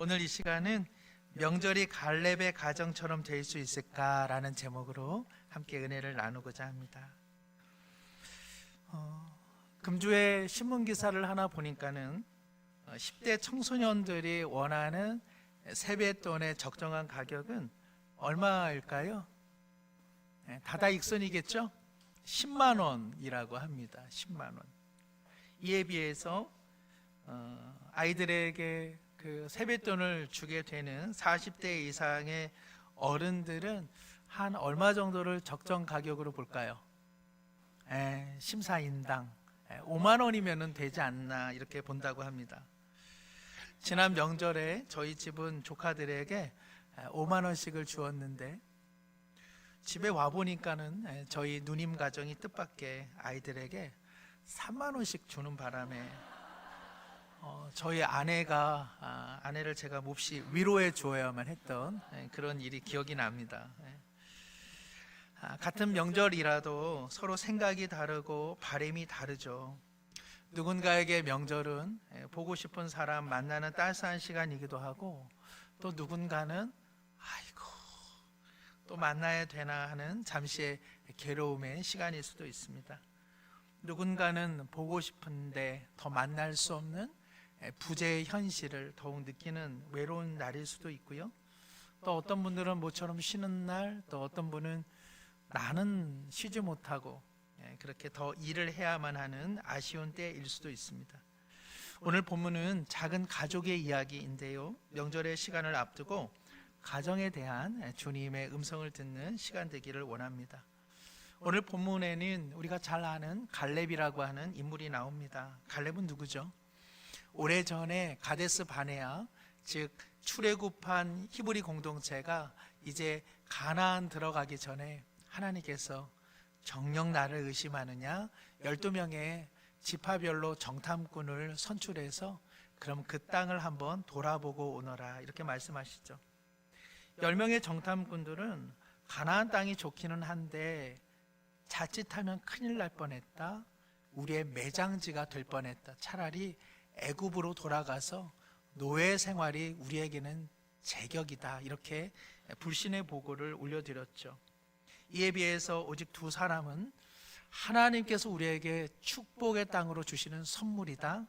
오늘 이 시간은 명절이 갈렙의 가정처럼 될 수 있을까라는 제목으로 함께 은혜를 나누고자 합니다. 금주에 신문 기사를 하나 보니까는 10대 청소년들이 원하는 세뱃돈의 적정한 가격은 얼마일까요? 다다익선이겠죠? 10만 원이라고 합니다. 10만 원. 이에 비해서 아이들에게 그 세뱃돈을 주게 되는 40대 이상의 어른들은 한 얼마 정도를 적정 가격으로 볼까요? 심사인당 5만 원이면 되지 않나 이렇게 본다고 합니다. 지난 명절에 저희 집은 조카들에게 5만 원씩을 주었는데 집에 와보니까는 저희 누님 가정이 뜻밖의 아이들에게 3만 원씩 주는 바람에 저희 아내를 제가 몹시 위로해 주어야만 했던 그런 일이 기억이 납니다. 같은 명절이라도 서로 생각이 다르고 바람이 다르죠. 누군가에게 명절은 보고 싶은 사람 만나는 따스한 시간이기도 하고, 또 누군가는 아이고 또 만나야 되나 하는 잠시의 괴로움의 시간일 수도 있습니다. 누군가는 보고 싶은데 더 만날 수 없는 부재의 현실을 더욱 느끼는 외로운 날일 수도 있고요. 또 어떤 분들은 모처럼 쉬는 날, 또 어떤 분은 나는 쉬지 못하고 그렇게 더 일을 해야만 하는 아쉬운 때일 수도 있습니다. 오늘 본문은 작은 가족의 이야기인데요, 명절의 시간을 앞두고 가정에 대한 주님의 음성을 듣는 시간 되기를 원합니다. 오늘 본문에는 우리가 잘 아는 갈렙이라고 하는 인물이 나옵니다. 갈렙은 누구죠? 오래전에 가데스 바네아, 즉 출애굽한 히브리 공동체가 이제 가나안 들어가기 전에 하나님께서 정녕 나를 의심하느냐, 12명의 지파별로 정탐꾼을 선출해서 그럼 그 땅을 한번 돌아보고 오너라 이렇게 말씀하시죠. 10명의 정탐꾼들은 가나안 땅이 좋기는 한데 자칫하면 큰일 날 뻔했다, 우리의 매장지가 될 뻔했다, 차라리 애굽으로 돌아가서 노예 생활이 우리에게는 제격이다, 이렇게 불신의 보고를 올려드렸죠. 이에 비해서 오직 두 사람은 하나님께서 우리에게 축복의 땅으로 주시는 선물이다,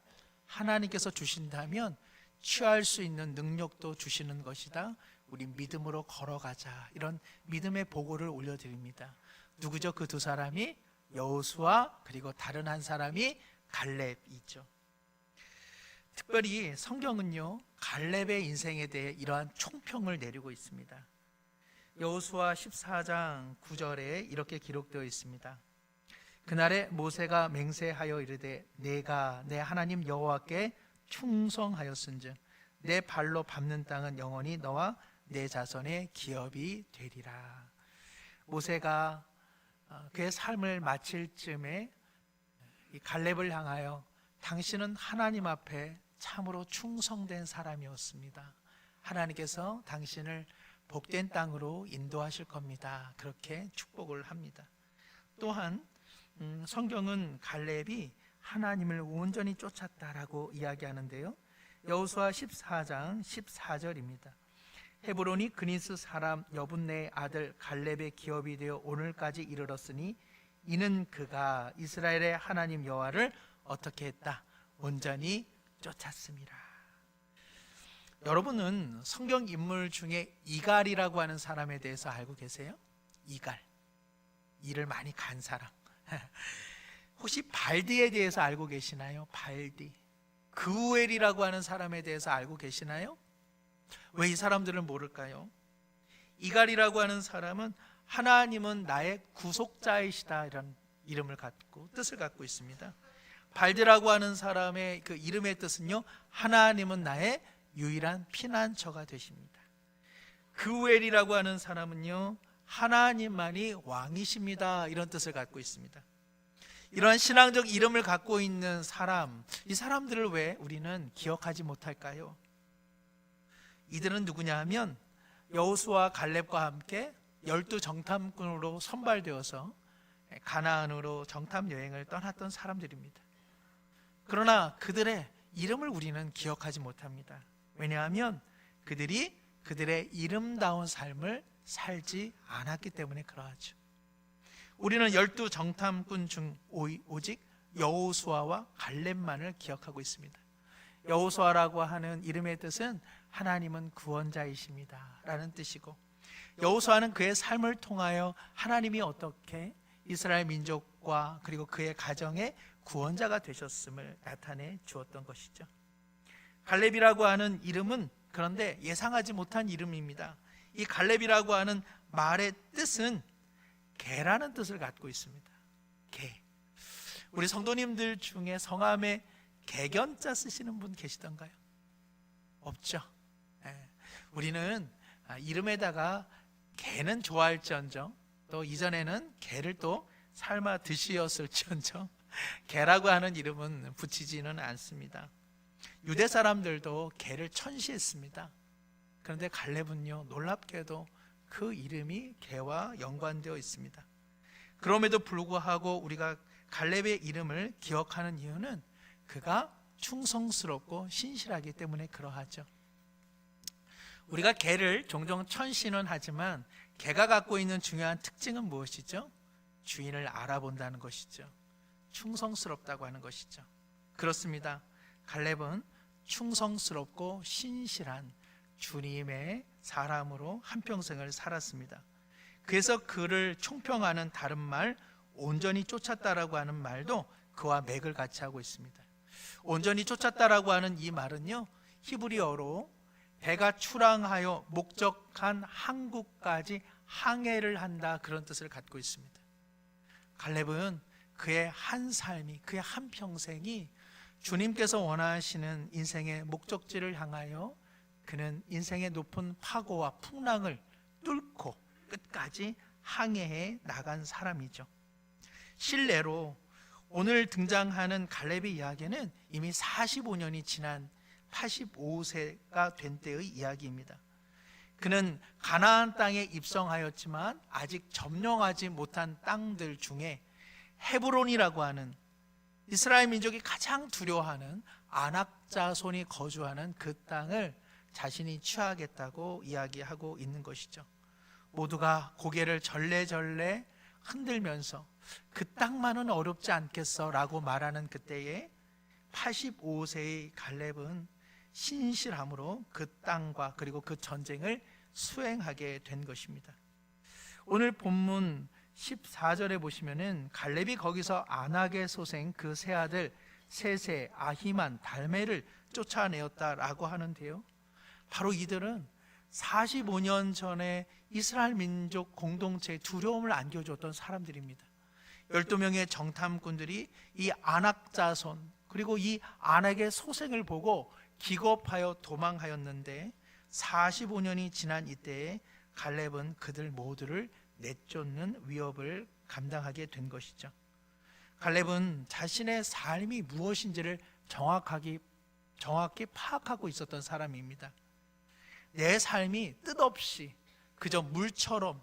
하나님께서 주신다면 취할 수 있는 능력도 주시는 것이다, 우리 믿음으로 걸어가자, 이런 믿음의 보고를 올려드립니다. 누구죠? 그 두 사람이 여호수아, 그리고 다른 한 사람이 갈렙이죠. 특별히 성경은요, 갈렙의 인생에 대해 이러한 총평을 내리고 있습니다. 여호수아 14장 9절에 이렇게 기록되어 있습니다. 그날에 모세가 맹세하여 이르되 내가 내 하나님 여호와께 충성하였은즉 내 발로 밟는 땅은 영원히 너와 내 자손의 기업이 되리라. 모세가 그의 삶을 마칠 쯤에 이 갈렙을 향하여 당신은 하나님 앞에 참으로 충성된 사람이었습니다, 하나님께서 당신을 복된 땅으로 인도하실 겁니다, 그렇게 축복을 합니다. 또한 성경은 갈렙이 하나님을 온전히 쫓았다라고 이야기하는데요, 여호수아 14장 14절입니다. 헤브론이 그니스 사람 여분네의 아들 갈렙의 기업이 되어 오늘까지 이르렀으니 이는 그가 이스라엘의 하나님 여호와를 어떻게 했다? 온전히 쫓았습니다. 여러분은 성경 인물 중에 이갈이라고 하는 사람에 대해서 알고 계세요? 이갈, 일을 많이 간 사람. 혹시 발디에 대해서 알고 계시나요? 발디. 그우엘이라고 하는 사람에 대해서 알고 계시나요? 왜 이 사람들을 모를까요? 이갈이라고 하는 사람은 하나님은 나의 구속자이시다, 이런 이름을 갖고 뜻을 갖고 있습니다. 발디라고 하는 사람의 그 이름의 뜻은요, 하나님은 나의 유일한 피난처가 되십니다. 그우엘이라고 하는 사람은요, 하나님만이 왕이십니다, 이런 뜻을 갖고 있습니다. 이러한 신앙적 이름을 갖고 있는 사람, 이 사람들을 왜 우리는 기억하지 못할까요? 이들은 누구냐 하면 여호수아 갈렙과 함께 12 정탐꾼으로 선발되어서 가나안으로 정탐 여행을 떠났던 사람들입니다. 그러나 그들의 이름을 우리는 기억하지 못합니다. 왜냐하면 그들이 그들의 이름다운 삶을 살지 않았기 때문에 그러하죠. 우리는 12 정탐꾼 중 오직 여호수아와 갈렙만을 기억하고 있습니다. 여호수아라고 하는 이름의 뜻은 하나님은 구원자이십니다 라는 뜻이고, 여호수아는 그의 삶을 통하여 하나님이 어떻게 이스라엘 민족과 그리고 그의 가정의 구원자가 되셨음을 나타내 주었던 것이죠. 갈렙이라고 하는 이름은 그런데 예상하지 못한 이름입니다. 이 갈렙이라고 하는 말의 뜻은 개라는 뜻을 갖고 있습니다. 개. 우리 성도님들 중에 성함에 개견자 쓰시는 분 계시던가요? 없죠. 우리는 이름에다가 개는 좋아할지언정, 또 이전에는 개를 또 삶아 드시었을지언정 개라고 하는 이름은 붙이지는 않습니다. 유대 사람들도 개를 천시했습니다. 그런데 갈렙은요, 놀랍게도 그 이름이 개와 연관되어 있습니다. 그럼에도 불구하고 우리가 갈렙의 이름을 기억하는 이유는 그가 충성스럽고 신실하기 때문에 그러하죠. 우리가 개를 종종 천시는 하지만 개가 갖고 있는 중요한 특징은 무엇이죠? 주인을 알아본다는 것이죠. 충성스럽다고 하는 것이죠. 그렇습니다. 갈렙은 충성스럽고 신실한 주님의 사람으로 한평생을 살았습니다. 그래서 그를 총평하는 다른 말, 온전히 쫓았다라고 하는 말도 그와 맥을 같이 하고 있습니다. 온전히 쫓았다라고 하는 이 말은요, 히브리어로 배가 출항하여 목적한 항구까지 항해를 한다, 그런 뜻을 갖고 있습니다. 갈렙은 그의 한 삶이, 그의 한 평생이 주님께서 원하시는 인생의 목적지를 향하여 그는 인생의 높은 파고와 풍랑을 뚫고 끝까지 항해해 나간 사람이죠. 실례로 오늘 등장하는 갈렙의 이야기는 이미 45년이 지난 85세가 된 때의 이야기입니다. 그는 가나안 땅에 입성하였지만 아직 점령하지 못한 땅들 중에 헤브론이라고 하는 이스라엘 민족이 가장 두려워하는 아낙 자손이 거주하는 그 땅을 자신이 취하겠다고 이야기하고 있는 것이죠. 모두가 고개를 절레절레 흔들면서 그 땅만은 어렵지 않겠어 라고 말하는 그때에 85세의 갈렙은 신실함으로 그 땅과 그리고 그 전쟁을 수행하게 된 것입니다. 오늘 본문 14절에 보시면은 갈렙이 거기서 아낙의 소생 그 세 아들 세세, 아히만, 달메를 쫓아내었다라고 하는데요, 바로 이들은 45년 전에 이스라엘 민족 공동체에 두려움을 안겨줬던 사람들입니다. 12명의 정탐꾼들이 이 아낙 자손 그리고 이 아낙의 소생을 보고 기겁하여 도망하였는데 45년이 지난 이때에 갈렙은 그들 모두를 내쫓는 위협을 감당하게 된 것이죠. 갈렙은 자신의 삶이 무엇인지를 정확히 파악하고 있었던 사람입니다. 내 삶이 뜻없이 그저 물처럼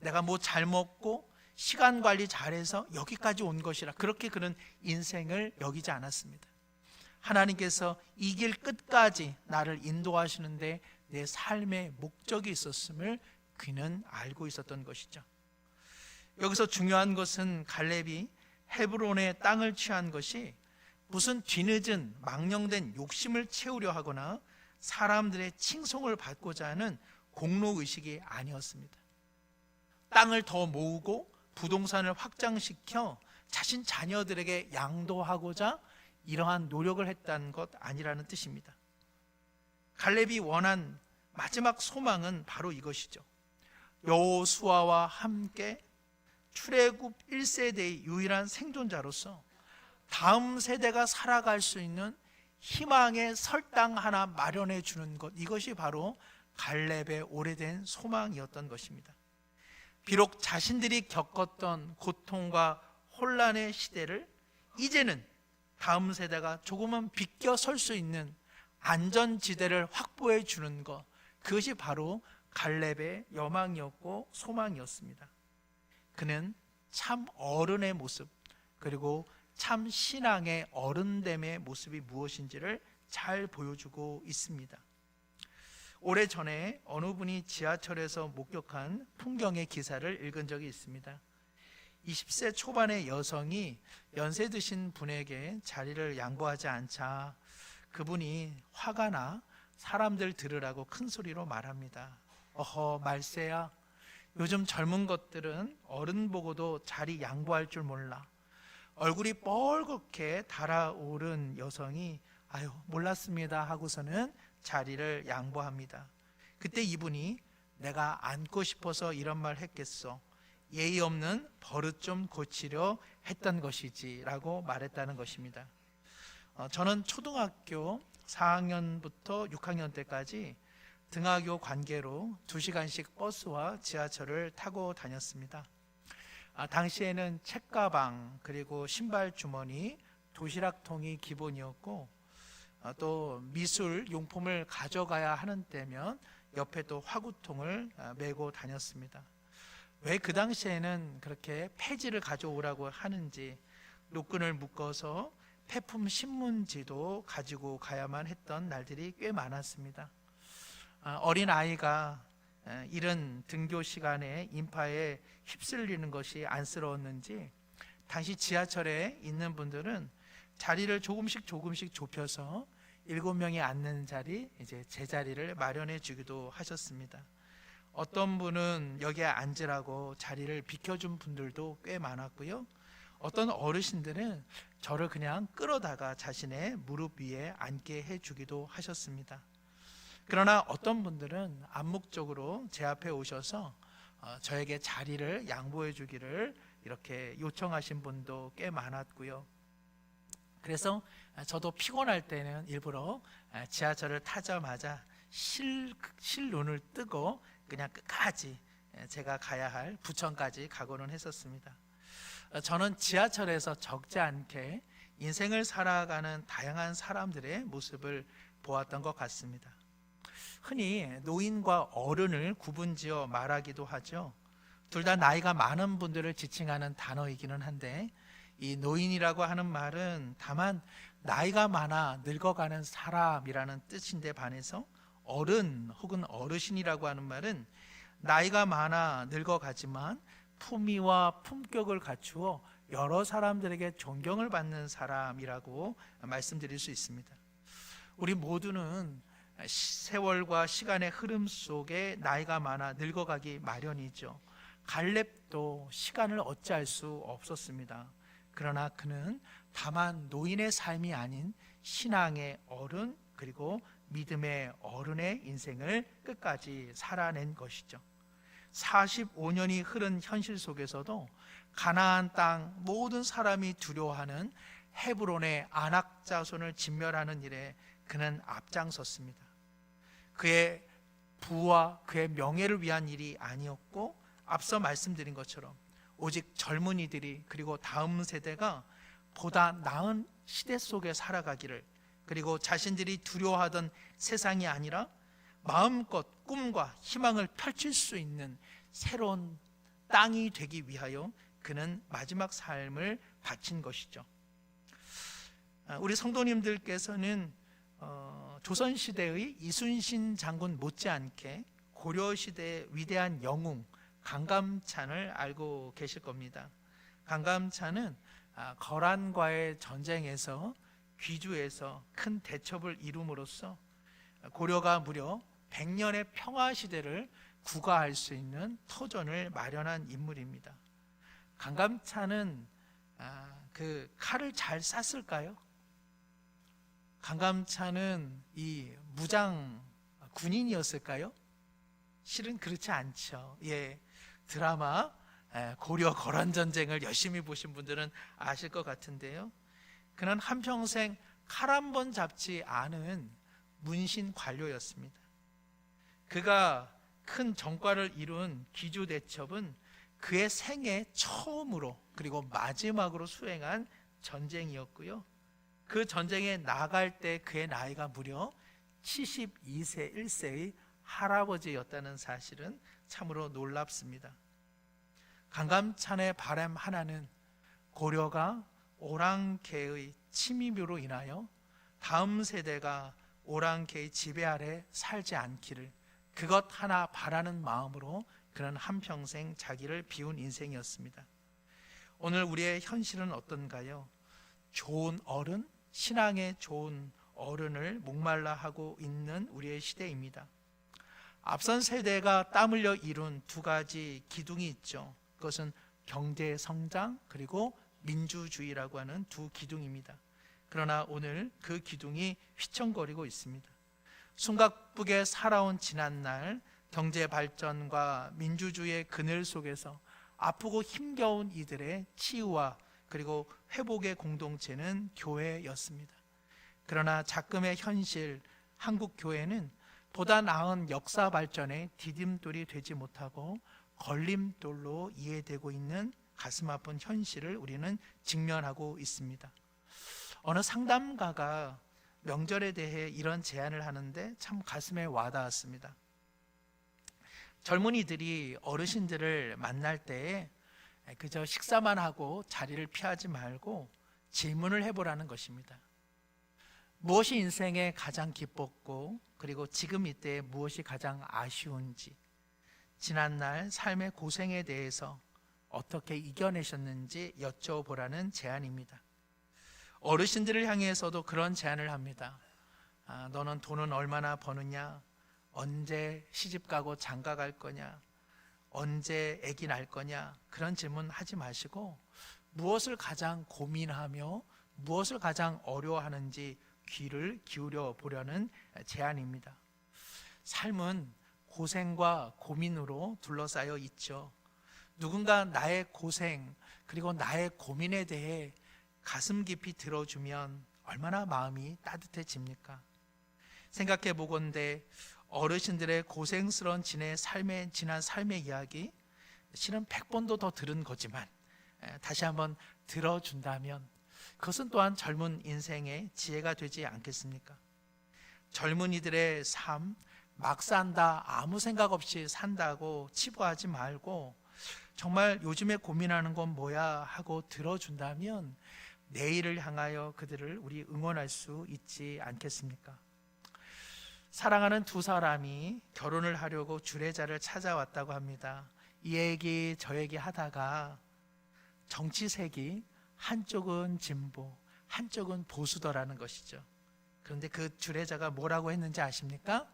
내가 뭐 잘 먹고 시간 관리 잘해서 여기까지 온 것이라 그렇게 그는 인생을 여기지 않았습니다. 하나님께서 이 길 끝까지 나를 인도하시는데 내 삶의 목적이 있었음을 그는 알고 있었던 것이죠. 여기서 중요한 것은 갈렙이 헤브론의 땅을 취한 것이 무슨 뒤늦은 망령된 욕심을 채우려 하거나 사람들의 칭송을 받고자 하는 공로의식이 아니었습니다. 땅을 더 모으고 부동산을 확장시켜 자신 자녀들에게 양도하고자 이러한 노력을 했다는 것 아니라는 뜻입니다. 갈렙이 원한 마지막 소망은 바로 이것이죠. 여호수아와 함께 출애굽 1세대의 유일한 생존자로서 다음 세대가 살아갈 수 있는 희망의 설당 하나 마련해 주는 것, 이것이 바로 갈렙의 오래된 소망이었던 것입니다. 비록 자신들이 겪었던 고통과 혼란의 시대를 이제는 다음 세대가 조금은 비껴 설 수 있는 안전지대를 확보해 주는 것, 그것이 바로 갈렙의 여망이었고 소망이었습니다. 그는 참 어른의 모습, 그리고 참 신앙의 어른됨의 모습이 무엇인지를 잘 보여주고 있습니다. 오래전에 어느 분이 지하철에서 목격한 풍경의 기사를 읽은 적이 있습니다. 20세 초반의 여성이 연세 드신 분에게 자리를 양보하지 않자 그분이 화가 나 사람들 들으라고 큰 소리로 말합니다. 어허, 말세야. 요즘 젊은 것들은 어른 보고도 자리 양보할 줄 몰라. 얼굴이 뻘겋게 달아오른 여성이 아유, 몰랐습니다 하고서는 자리를 양보합니다. 그때 이분이 내가 앉고 싶어서 이런 말 했겠어. 예의 없는 버릇 좀 고치려 했던 것이지 라고 말했다는 것입니다. 저는 초등학교 4학년부터 6학년 때까지 등하교 관계로 2시간씩 버스와 지하철을 타고 다녔습니다. 당시에는 책가방 그리고 신발 주머니, 도시락통이 기본이었고 또 미술 용품을 가져가야 하는 때면 옆에 또 화구통을 메고 다녔습니다. 왜 그 당시에는 그렇게 폐지를 가져오라고 하는지 노끈을 묶어서 폐품 신문지도 가지고 가야만 했던 날들이 꽤 많았습니다. 어린 아이가 이른 등교 시간에 인파에 휩쓸리는 것이 안쓰러웠는지 당시 지하철에 있는 분들은 자리를 조금씩 좁혀서 7명이 앉는 자리, 이제 제 자리를 마련해 주기도 하셨습니다. 어떤 분은 여기에 앉으라고 자리를 비켜준 분들도 꽤 많았고요. 어떤 어르신들은 저를 그냥 끌어다가 자신의 무릎 위에 앉게 해주기도 하셨습니다. 그러나 어떤 분들은 암묵적으로 제 앞에 오셔서 저에게 자리를 양보해 주기를 이렇게 요청하신 분도 꽤 많았고요. 그래서 저도 피곤할 때는 일부러 지하철을 타자마자 실눈을 뜨고 그냥 끝까지 제가 가야 할 부천까지 가고는 했었습니다. 저는 지하철에서 적지 않게 인생을 살아가는 다양한 사람들의 모습을 보았던 것 같습니다. 흔히 노인과 어른을 구분지어 말하기도 하죠. 둘 다 나이가 많은 분들을 지칭하는 단어이기는 한데 이 노인이라고 하는 말은 다만 나이가 많아 늙어가는 사람이라는 뜻인데 반해서 어른 혹은 어르신이라고 하는 말은 나이가 많아 늙어가지만 품위와 품격을 갖추어 여러 사람들에게 존경을 받는 사람이라고 말씀드릴 수 있습니다. 우리 모두는 세월과 시간의 흐름 속에 나이가 많아 늙어가기 마련이죠. 갈렙도 시간을 어찌할 수 없었습니다. 그러나 그는 다만 노인의 삶이 아닌 신앙의 어른 그리고 믿음의 어른의 인생을 끝까지 살아낸 것이죠. 45년이 흐른 현실 속에서도 가나안 땅 모든 사람이 두려워하는 헤브론의 아낙 자손을 진멸하는 일에 그는 앞장섰습니다. 그의 부와 그의 명예를 위한 일이 아니었고 앞서 말씀드린 것처럼 오직 젊은이들이 그리고 다음 세대가 보다 나은 시대 속에 살아가기를 그리고 자신들이 두려워하던 세상이 아니라 마음껏 꿈과 희망을 펼칠 수 있는 새로운 땅이 되기 위하여 그는 마지막 삶을 바친 것이죠. 우리 성도님들께서는 조선시대의 이순신 장군 못지않게 고려시대의 위대한 영웅 강감찬을 알고 계실 겁니다. 강감찬은 거란과의 전쟁에서 귀주에서 큰 대첩을 이룸으로써 고려가 무려 100년의 평화시대를 구가할 수 있는 터전을 마련한 인물입니다. 강감찬은 그 칼을 잘 쐈을까요? 강감찬은 이 무장 군인이었을까요? 실은 그렇지 않죠. 드라마 고려 거란 전쟁을 열심히 보신 분들은 아실 것 같은데요. 그는 한평생 칼 한 번 잡지 않은 문신 관료였습니다. 그가 큰 전과를 이룬 귀주 대첩은 그의 생애 처음으로 그리고 마지막으로 수행한 전쟁이었고요. 그 전쟁에 나갈 때 그의 나이가 무려 72세 1세의 할아버지였다는 사실은 참으로 놀랍습니다. 강감찬의 바람 하나는 고려가 오랑캐의 침입으로 인하여 다음 세대가 오랑캐의 지배 아래 살지 않기를 그것 하나 바라는 마음으로 그는 한평생 자기를 비운 인생이었습니다. 오늘 우리의 현실은 어떤가요? 좋은 어른, 신앙의 좋은 어른을 목말라 하고 있는 우리의 시대입니다. 앞선 세대가 땀 흘려 이룬 두 가지 기둥이 있죠. 그것은 경제 성장 그리고 민주주의라고 하는 두 기둥입니다. 그러나 오늘 그 기둥이 휘청거리고 있습니다. 숨가쁘게 살아온 지난날 경제 발전과 민주주의의 그늘 속에서 아프고 힘겨운 이들의 치유와 그리고 회복의 공동체는 교회였습니다. 그러나 작금의 현실 한국 교회는 보다 나은 역사 발전의 디딤돌이 되지 못하고 걸림돌로 이해되고 있는 가슴 아픈 현실을 우리는 직면하고 있습니다. 어느 상담가가 명절에 대해 이런 제안을 하는데 참 가슴에 와닿았습니다. 젊은이들이 어르신들을 만날 때에 그저 식사만 하고 자리를 피하지 말고 질문을 해보라는 것입니다. 무엇이 인생에 가장 기뻤고 그리고 지금 이때 무엇이 가장 아쉬운지, 지난날 삶의 고생에 대해서 어떻게 이겨내셨는지 여쭤보라는 제안입니다. 어르신들을 향해서도 그런 제안을 합니다. 너는 돈은 얼마나 버느냐? 언제 시집가고 장가갈 거냐? 언제 아기 낳을 거냐? 그런 질문 하지 마시고 무엇을 가장 고민하며 무엇을 가장 어려워하는지 귀를 기울여 보려는 제안입니다. 삶은 고생과 고민으로 둘러싸여 있죠. 누군가 나의 고생 그리고 나의 고민에 대해 가슴 깊이 들어주면 얼마나 마음이 따뜻해집니까? 생각해 보건대 어르신들의 고생스러운 지난 삶의 이야기 실은 100번도 더 들은 거지만 다시 한번 들어준다면 그것은 또한 젊은 인생의 지혜가 되지 않겠습니까? 젊은이들의 삶 막 산다, 아무 생각 없이 산다고 치부하지 말고 정말 요즘에 고민하는 건 뭐야 하고 들어준다면 내일을 향하여 그들을 우리 응원할 수 있지 않겠습니까? 사랑하는 두 사람이 결혼을 하려고 주례자를 찾아왔다고 합니다. 이 얘기 저 얘기 하다가 정치색이 한쪽은 진보, 한쪽은 보수더라는 것이죠. 그런데 그 주례자가 뭐라고 했는지 아십니까?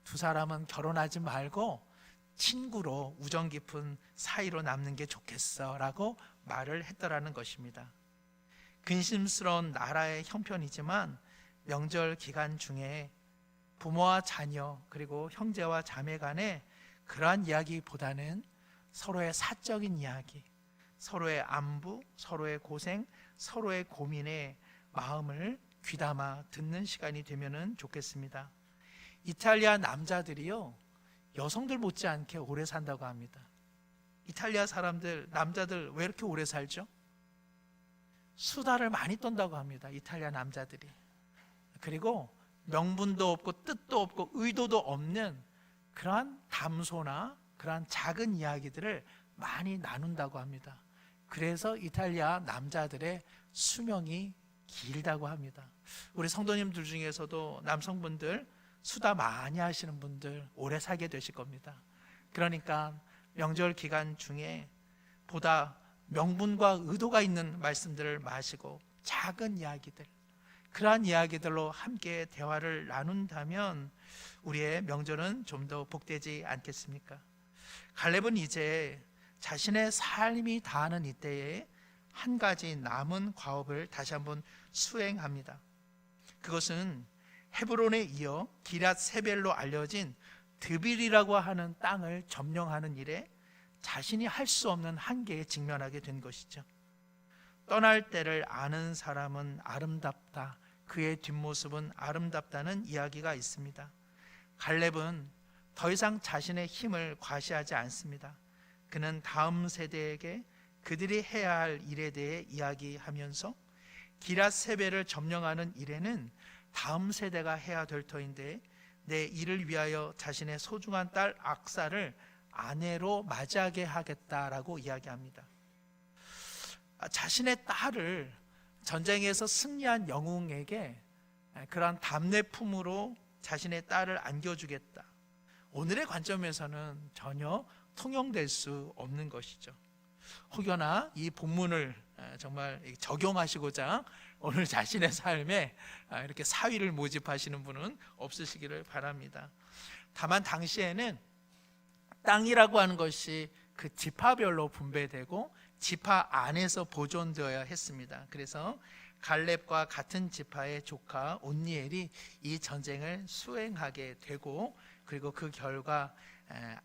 두 사람은 결혼하지 말고 친구로 우정 깊은 사이로 남는 게 좋겠어 라고 말을 했더라는 것입니다. 근심스러운 나라의 형편이지만 명절 기간 중에 부모와 자녀 그리고 형제와 자매 간에 그러한 이야기보다는 서로의 사적인 이야기, 서로의 안부, 서로의 고생, 서로의 고민에 마음을 귀담아 듣는 시간이 되면 좋겠습니다. 이탈리아 남자들이요, 여성들 못지않게 오래 산다고 합니다. 이탈리아 사람들, 남자들 왜 이렇게 오래 살죠? 수다를 많이 떤다고 합니다. 이탈리아 남자들이. 그리고 명분도 없고 뜻도 없고 의도도 없는 그러한 담소나 그러한 작은 이야기들을 많이 나눈다고 합니다. 그래서 이탈리아 남자들의 수명이 길다고 합니다. 우리 성도님들 중에서도 남성분들 수다 많이 하시는 분들 오래 살게 되실 겁니다. 그러니까 명절 기간 중에 보다 명분과 의도가 있는 말씀들을 마시고 작은 이야기들, 그러한 이야기들로 함께 대화를 나눈다면 우리의 명절은 좀 더 복되지 않겠습니까? 갈렙은 이제 자신의 삶이 다하는 이때에 한 가지 남은 과업을 다시 한번 수행합니다. 그것은 헤브론에 이어 기랏 세벨로 알려진 드빌이라고 하는 땅을 점령하는 일에 자신이 할 수 없는 한계에 직면하게 된 것이죠. 떠날 때를 아는 사람은 아름답다, 그의 뒷모습은 아름답다는 이야기가 있습니다. 갈렙은 더 이상 자신의 힘을 과시하지 않습니다. 그는 다음 세대에게 그들이 해야 할 일에 대해 이야기하면서 기랏 세벨을 점령하는 일에는 다음 세대가 해야 될 터인데 내 이를 위하여 자신의 소중한 딸 악사를 아내로 맞이하게 하겠다라고 이야기합니다. 자신의 딸을 전쟁에서 승리한 영웅에게 그러한 답례품으로 자신의 딸을 안겨주겠다. 오늘의 관점에서는 전혀 통용될 수 없는 것이죠. 혹여나 이 본문을 정말 적용하시고자 오늘 자신의 삶에 이렇게 사위를 모집하시는 분은 없으시기를 바랍니다. 다만 당시에는 땅이라고 하는 것이 그 지파별로 분배되고 지파 안에서 보존되어야 했습니다. 그래서 갈렙과 같은 지파의 조카 온니엘이 이 전쟁을 수행하게 되고, 그리고 그 결과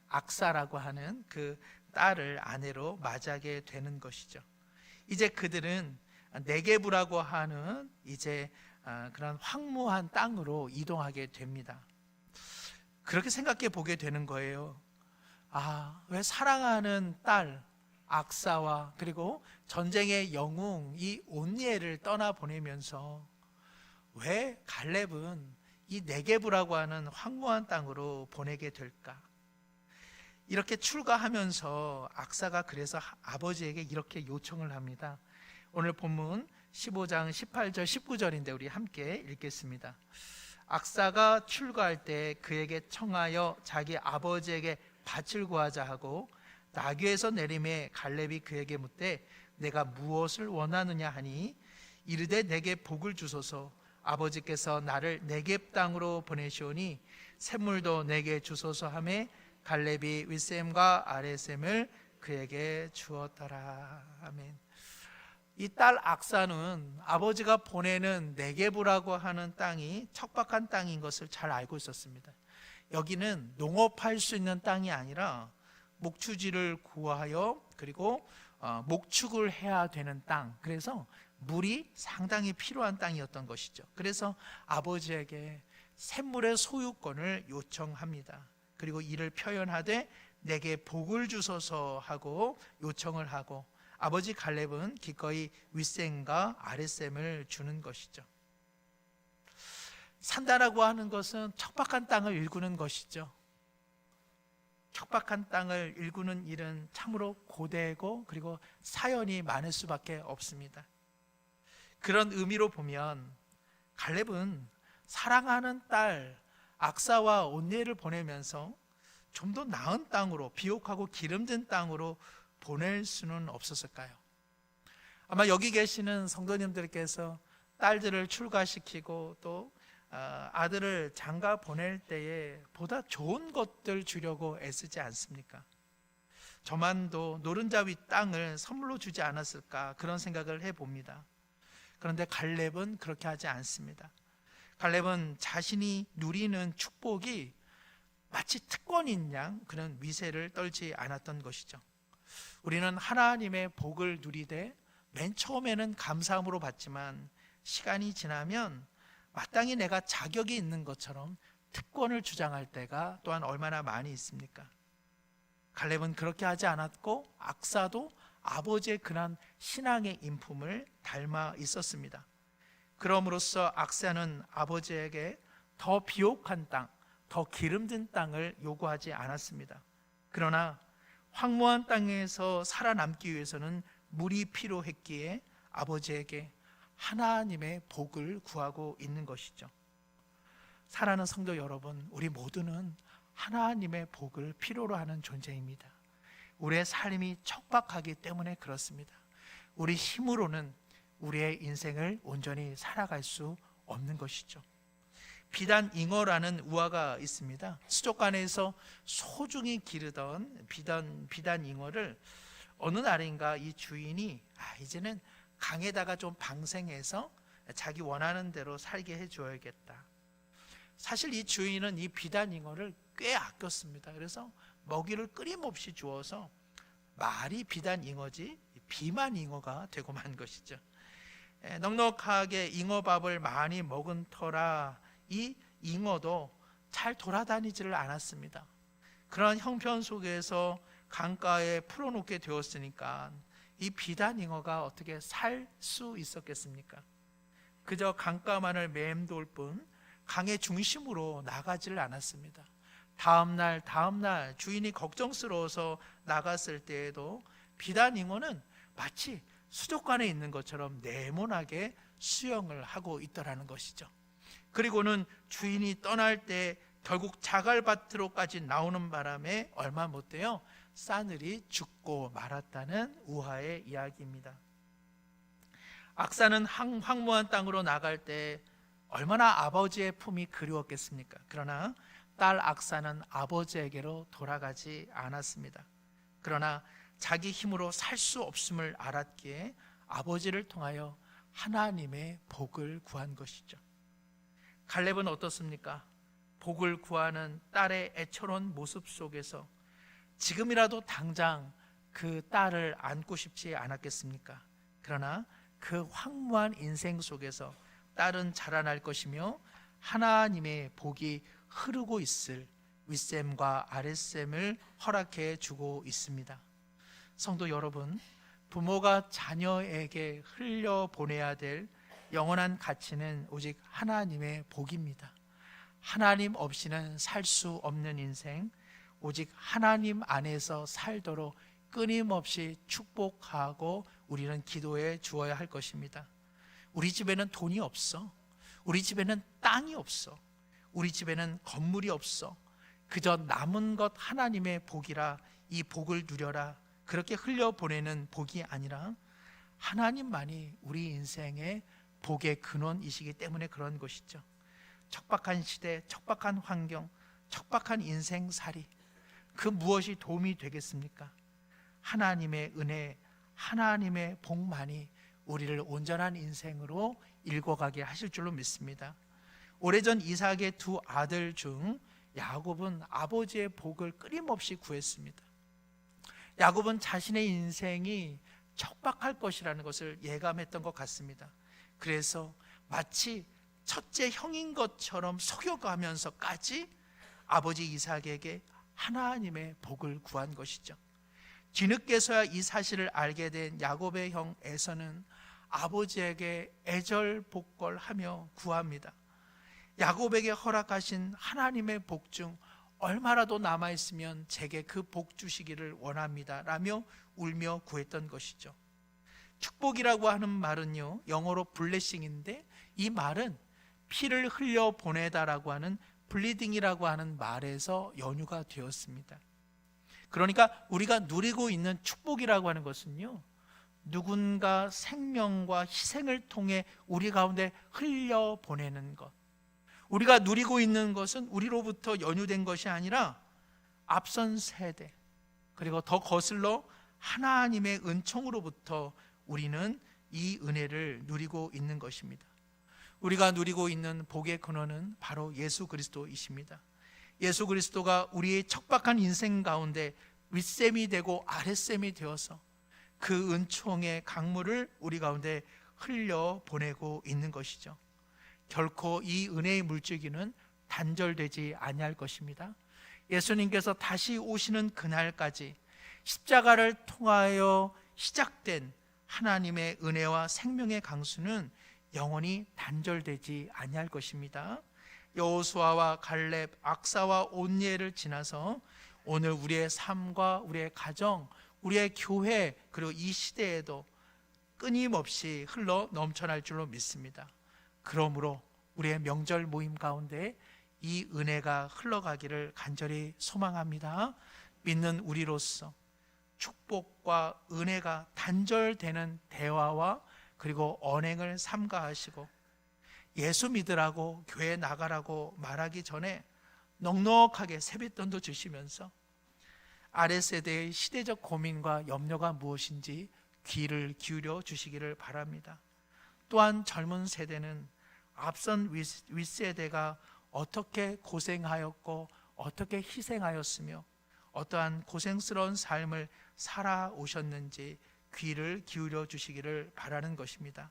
악사라고 하는 그 딸을 아내로 맞이하게 되는 것이죠. 이제 그들은 네게브라고 하는 이제 그런 황무한 땅으로 이동하게 됩니다. 그렇게 생각해 보게 되는 거예요. 왜 사랑하는 딸 악사와 그리고 전쟁의 영웅 이 온니엘을 떠나 보내면서 왜 갈렙은 이 네게브라고 하는 황무한 땅으로 보내게 될까? 이렇게 출가하면서 악사가 그래서 아버지에게 이렇게 요청을 합니다. 오늘 본문 15장 18절 19절인데 우리 함께 읽겠습니다. 악사가 출가할 때 그에게 청하여 자기 아버지에게 밭을 구하자 하고 나귀에서 내림에 갈렙이 그에게 묻되 내가 무엇을 원하느냐 하니 이르되 내게 복을 주소서. 아버지께서 나를 네겝 땅으로 보내시오니 샘물도 내게 주소서 하매 갈렙이 윗샘과 아랫샘을 그에게 주었더라. 아멘. 이 딸 악사는 아버지가 보내는 네게브라고 하는 땅이 척박한 땅인 것을 잘 알고 있었습니다. 여기는 농업할 수 있는 땅이 아니라 목축지를 구하여 그리고 목축을 해야 되는 땅, 그래서 물이 상당히 필요한 땅이었던 것이죠. 그래서 아버지에게 샘물의 소유권을 요청합니다. 그리고 이를 표현하되 내게 복을 주소서 하고 요청을 하고, 아버지 갈렙은 기꺼이 윗샘과 아랫샘을 주는 것이죠. 산다라고 하는 것은 척박한 땅을 일구는 것이죠. 척박한 땅을 일구는 일은 참으로 고되고 그리고 사연이 많을 수밖에 없습니다. 그런 의미로 보면 갈렙은 사랑하는 딸 악사와 온니엘을 보내면서 좀 더 나은 땅으로, 비옥하고 기름진 땅으로 보낼 수는 없었을까요? 아마 여기 계시는 성도님들께서 딸들을 출가시키고 또 아들을 장가 보낼 때에 보다 좋은 것들 주려고 애쓰지 않습니까? 저만도 노른자 위 땅을 선물로 주지 않았을까, 그런 생각을 해봅니다. 그런데 갈렙은 그렇게 하지 않습니다. 갈렙은 자신이 누리는 축복이 마치 특권인 양 그런 위세를 떨지 않았던 것이죠. 우리는 하나님의 복을 누리되 맨 처음에는 감사함으로 받지만 시간이 지나면 마땅히 내가 자격이 있는 것처럼 특권을 주장할 때가 또한 얼마나 많이 있습니까? 갈렙은 그렇게 하지 않았고 악사도 아버지의 그런 신앙의 인품을 닮아 있었습니다. 그럼으로써 악사는 아버지에게 더 비옥한 땅, 더 기름진 땅을 요구하지 않았습니다. 그러나 황무한 땅에서 살아남기 위해서는 물이 필요했기에 아버지에게 하나님의 복을 구하고 있는 것이죠. 사랑하는 성도 여러분, 우리 모두는 하나님의 복을 필요로 하는 존재입니다. 우리의 삶이 척박하기 때문에 그렇습니다. 우리 힘으로는 우리의 인생을 온전히 살아갈 수 없는 것이죠. 비단 잉어라는 우화가 있습니다. 수족관에서 소중히 기르던 비단 잉어를 어느 날인가 이 주인이 이제는 강에다가 좀 방생해서 자기 원하는 대로 살게 해줘야겠다. 사실 이 주인은 이 비단 잉어를 꽤 아꼈습니다. 그래서 먹이를 끊임없이 주어서 말이 비단 잉어지 비만 잉어가 되고 만 것이죠. 넉넉하게 잉어밥을 많이 먹은 터라 이 잉어도 잘 돌아다니지를 않았습니다. 그런 형편 속에서 강가에 풀어놓게 되었으니까 이 비단 잉어가 어떻게 살 수 있었겠습니까? 그저 강가만을 맴돌 뿐 강의 중심으로 나가지를 않았습니다. 다음날 주인이 걱정스러워서 나갔을 때에도 비단 잉어는 마치 수족관에 있는 것처럼 네모나게 수영을 하고 있더라는 것이죠. 그리고는 주인이 떠날 때 결국 자갈밭으로까지 나오는 바람에 얼마 못 돼요, 싸늘히 죽고 말았다는 우화의 이야기입니다. 악사는 황무한 땅으로 나갈 때 얼마나 아버지의 품이 그리웠겠습니까? 그러나 딸 악사는 아버지에게로 돌아가지 않았습니다. 그러나 자기 힘으로 살 수 없음을 알았기에 아버지를 통하여 하나님의 복을 구한 것이죠. 갈렙은 어떻습니까? 복을 구하는 딸의 애처로운 모습 속에서 지금이라도 당장 그 딸을 안고 싶지 않았겠습니까? 그러나 그 황무한 인생 속에서 딸은 자라날 것이며 하나님의 복이 흐르고 있을 윗셈과 아랫셈을 허락해 주고 있습니다. 성도 여러분, 부모가 자녀에게 흘려보내야 될 영원한 가치는 오직 하나님의 복입니다. 하나님 없이는 살 수 없는 인생, 오직 하나님 안에서 살도록 끊임없이 축복하고 우리는 기도해 주어야 할 것입니다. 우리 집에는 돈이 없어. 우리 집에는 땅이 없어. 우리 집에는 건물이 없어. 그저 남은 것 하나님의 복이라 이 복을 누려라, 그렇게 흘려보내는 복이 아니라 하나님만이 우리 인생의 복의 근원이시기 때문에 그런 것이죠. 척박한 시대, 척박한 환경, 척박한 인생살이, 그 무엇이 도움이 되겠습니까? 하나님의 은혜, 하나님의 복만이 우리를 온전한 인생으로 읽어가게 하실 줄로 믿습니다. 오래전 이삭의 두 아들 중 야곱은 아버지의 복을 끊임없이 구했습니다. 야곱은 자신의 인생이 척박할 것이라는 것을 예감했던 것 같습니다. 그래서 마치 첫째 형인 것처럼 속여가면서까지 아버지 이삭에게 하나님의 복을 구한 것이죠. 뒤늦게서야 이 사실을 알게 된 야곱의 형 에서는 아버지에게 애절복걸하며 구합니다. 야곱에게 허락하신 하나님의 복 중 얼마라도 남아있으면 제게 그 복 주시기를 원합니다 라며 울며 구했던 것이죠. 축복이라고 하는 말은요, 영어로 블레싱인데 이 말은 피를 흘려 보내다라고 하는 블리딩이라고 하는 말에서 연유가 되었습니다. 그러니까 우리가 누리고 있는 축복이라고 하는 것은요, 누군가 생명과 희생을 통해 우리 가운데 흘려 보내는 것, 우리가 누리고 있는 것은 우리로부터 연유된 것이 아니라 앞선 세대, 그리고 더 거슬러 하나님의 은총으로부터 우리는 이 은혜를 누리고 있는 것입니다. 우리가 누리고 있는 복의 근원은 바로 예수 그리스도이십니다. 예수 그리스도가 우리의 척박한 인생 가운데 윗셈이 되고 아랫셈이 되어서 그 은총의 강물을 우리 가운데 흘려 보내고 있는 것이죠. 결코 이 은혜의 물줄기는 단절되지 아니할 것입니다. 예수님께서 다시 오시는 그날까지 십자가를 통하여 시작된 하나님의 은혜와 생명의 강수는 영원히 단절되지 아니할 것입니다. 여호수아와 갈렙, 악사와 온니엘을 지나서 오늘 우리의 삶과 우리의 가정, 우리의 교회, 그리고 이 시대에도 끊임없이 흘러 넘쳐날 줄로 믿습니다. 그러므로 우리의 명절 모임 가운데 이 은혜가 흘러가기를 간절히 소망합니다. 믿는 우리로서 축복과 은혜가 단절되는 대화와 그리고 언행을 삼가하시고, 예수 믿으라고 교회 나가라고 말하기 전에 넉넉하게 세뱃돈도 주시면서 아랫세대의 시대적 고민과 염려가 무엇인지 귀를 기울여 주시기를 바랍니다. 또한 젊은 세대는 앞선 윗세대가 어떻게 고생하였고 어떻게 희생하였으며 어떠한 고생스러운 삶을 살아오셨는지 귀를 기울여 주시기를 바라는 것입니다.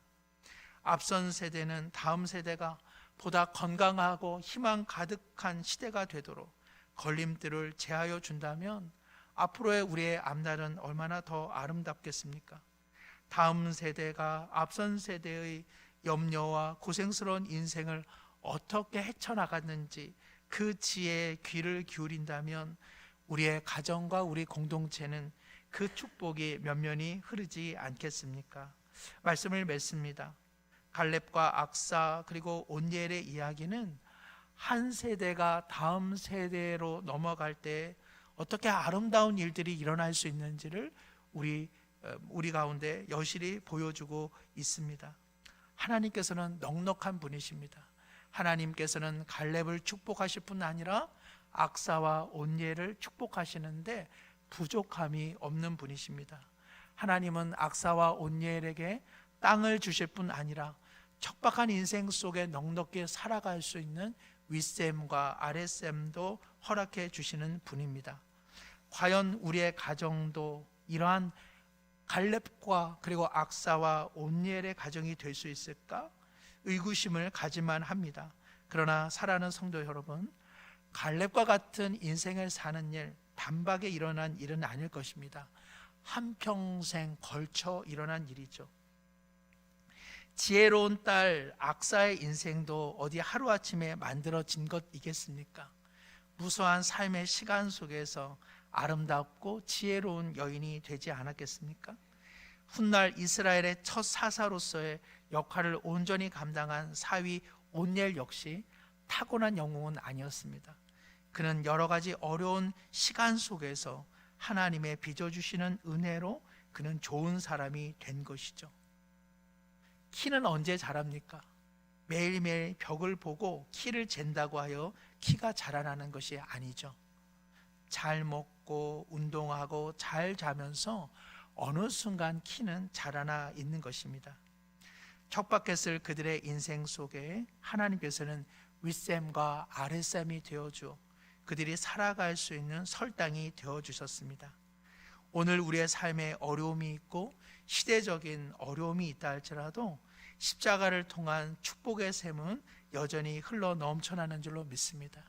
앞선 세대는 다음 세대가 보다 건강하고 희망 가득한 시대가 되도록 걸림돌을 제하여 준다면 앞으로의 우리의 앞날은 얼마나 더 아름답겠습니까? 다음 세대가 앞선 세대의 염려와 고생스러운 인생을 어떻게 헤쳐나갔는지 그 지혜에 귀를 기울인다면 우리의 가정과 우리 공동체는 그 축복이 면면히 흐르지 않겠습니까? 말씀을 맺습니다. 갈렙과 악사 그리고 온니엘의 이야기는 한 세대가 다음 세대로 넘어갈 때 어떻게 아름다운 일들이 일어날 수 있는지를 우리 가운데 여실히 보여주고 있습니다. 하나님께서는 넉넉한 분이십니다. 하나님께서는 갈렙을 축복하실 뿐 아니라 악사와 온니엘을 축복하시는데 부족함이 없는 분이십니다. 하나님은 악사와 온니엘에게 땅을 주실 뿐 아니라 척박한 인생 속에 넉넉히 살아갈 수 있는 윗셈과 아랫셈도 허락해 주시는 분입니다. 과연 우리의 가정도 이러한 갈렙과 그리고 악사와 온니엘의 가정이 될 수 있을까? 의구심을 가지만 합니다. 그러나 사랑하는 성도 여러분, 갈렙과 같은 인생을 사는 일, 단박에 일어난 일은 아닐 것입니다. 한평생 걸쳐 일어난 일이죠. 지혜로운 딸 악사의 인생도 어디 하루아침에 만들어진 것이겠습니까? 무수한 삶의 시간 속에서 아름답고 지혜로운 여인이 되지 않았겠습니까? 훗날 이스라엘의 첫 사사로서의 역할을 온전히 감당한 사위 온니엘 역시 타고난 영웅은 아니었습니다. 그는 여러 가지 어려운 시간 속에서 하나님의 빚어주시는 은혜로 그는 좋은 사람이 된 것이죠. 키는 언제 자랍니까? 매일매일 벽을 보고 키를 잰다고 하여 키가 자라나는 것이 아니죠. 잘 먹고 운동하고 잘 자면서 어느 순간 키는 자라나 있는 것입니다. 척박했을 그들의 인생 속에 하나님께서는 윗셈과 아랫셈이 되어주어 그들이 살아갈 수 있는 설당이 되어주셨습니다. 오늘 우리의 삶에 어려움이 있고 시대적인 어려움이 있다 할지라도 십자가를 통한 축복의 샘은 여전히 흘러 넘쳐나는 줄로 믿습니다.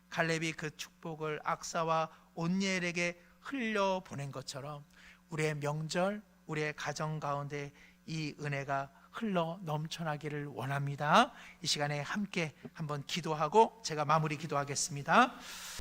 갈렙이 그 축복을 악사와 온니엘에게 흘려보낸 것처럼 우리의 명절, 우리의 가정 가운데 이 은혜가 흘러 넘쳐나기를 원합니다. 이 시간에 함께 한번 기도하고 제가 마무리 기도하겠습니다.